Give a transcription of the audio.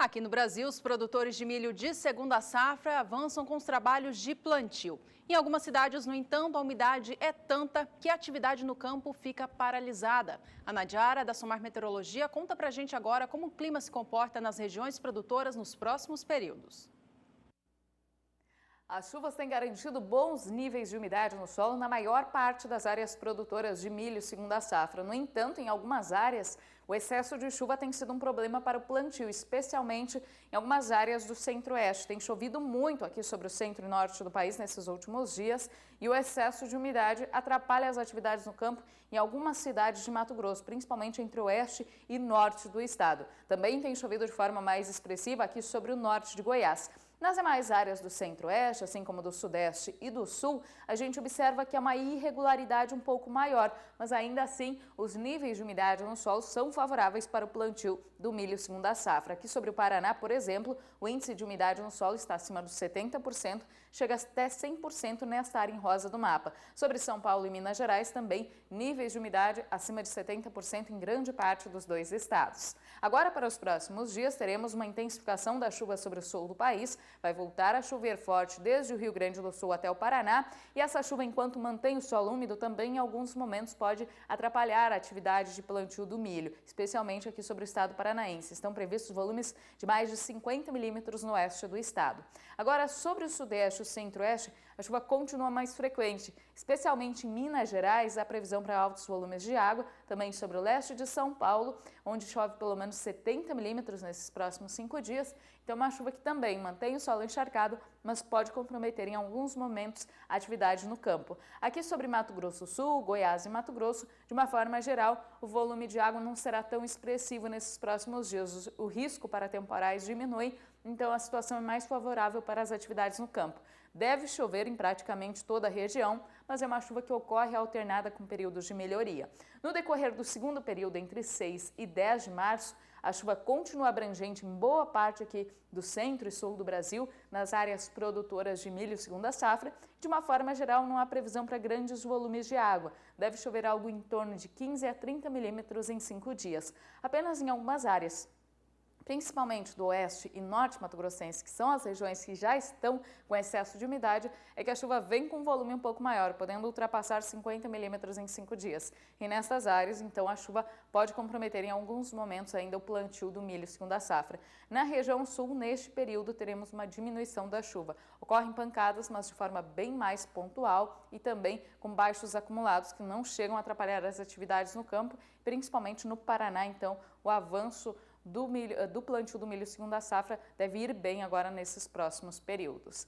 Aqui no Brasil, os produtores de milho de segunda safra avançam com os trabalhos de plantio. Em algumas cidades, no entanto, a umidade é tanta que a atividade no campo fica paralisada. A Nadiara, da Somar Meteorologia, conta pra gente agora como o clima se comporta nas regiões produtoras nos próximos períodos. As chuvas têm garantido bons níveis de umidade no solo na maior parte das áreas produtoras de milho segunda safra. No entanto, em algumas áreas, o excesso de chuva tem sido um problema para o plantio, especialmente em algumas áreas do centro-oeste. Tem chovido muito aqui sobre o centro e norte do país nesses últimos dias e o excesso de umidade atrapalha as atividades no campo em algumas cidades de Mato Grosso, principalmente entre o oeste e norte do estado. Também tem chovido de forma mais expressiva aqui sobre o norte de Goiás. Nas demais áreas do centro-oeste, assim como do sudeste e do sul, a gente observa que há uma irregularidade um pouco maior, mas ainda assim os níveis de umidade no solo são favoráveis para o plantio do milho segunda safra. Aqui sobre o Paraná, por exemplo, o índice de umidade no solo está acima dos 70%, chega até 100% nesta área em rosa do mapa. Sobre São Paulo e Minas Gerais também, níveis de umidade acima de 70% em grande parte dos dois estados. Agora, para os próximos dias, teremos uma intensificação da chuva sobre o sul do país. Vai voltar a chover forte desde o Rio Grande do Sul até o Paraná e essa chuva, enquanto mantém o solo úmido, também em alguns momentos pode atrapalhar a atividade de plantio do milho, especialmente aqui sobre o estado paranaense. Estão previstos volumes de mais de 50 milímetros no oeste do estado. Agora, sobre o sudeste e o centro-oeste, a chuva continua mais frequente, especialmente em Minas Gerais, a previsão para altos volumes de água, também sobre o leste de São Paulo, onde chove pelo menos 70 milímetros nesses próximos 5 dias. Então, uma chuva que também mantém o solo encharcado, mas pode comprometer em alguns momentos a atividade no campo. Aqui sobre Mato Grosso do Sul, Goiás e Mato Grosso, de uma forma geral, o volume de água não será tão expressivo nesses próximos dias. O risco para temporais diminui, então a situação é mais favorável para as atividades no campo. Deve chover em praticamente toda a região, mas é uma chuva que ocorre alternada com períodos de melhoria. No decorrer do segundo período, entre 6 e 10 de março, a chuva continua abrangente em boa parte aqui do centro e sul do Brasil, nas áreas produtoras de milho segunda safra. De uma forma geral, não há previsão para grandes volumes de água. Deve chover algo em torno de 15 a 30 milímetros em 5 dias. Apenas em algumas áreas, principalmente do oeste e norte mato-grossense, que são as regiões que já estão com excesso de umidade, é que a chuva vem com um volume um pouco maior, podendo ultrapassar 50 milímetros em 5 dias. E nessas áreas, então, a chuva pode comprometer em alguns momentos ainda o plantio do milho segunda safra. Na região sul, neste período, teremos uma diminuição da chuva. Ocorrem pancadas, mas de forma bem mais pontual e também com baixos acumulados que não chegam a atrapalhar as atividades no campo, principalmente no Paraná. Então, o avanço do plantio do milho segunda safra deve ir bem agora nesses próximos períodos.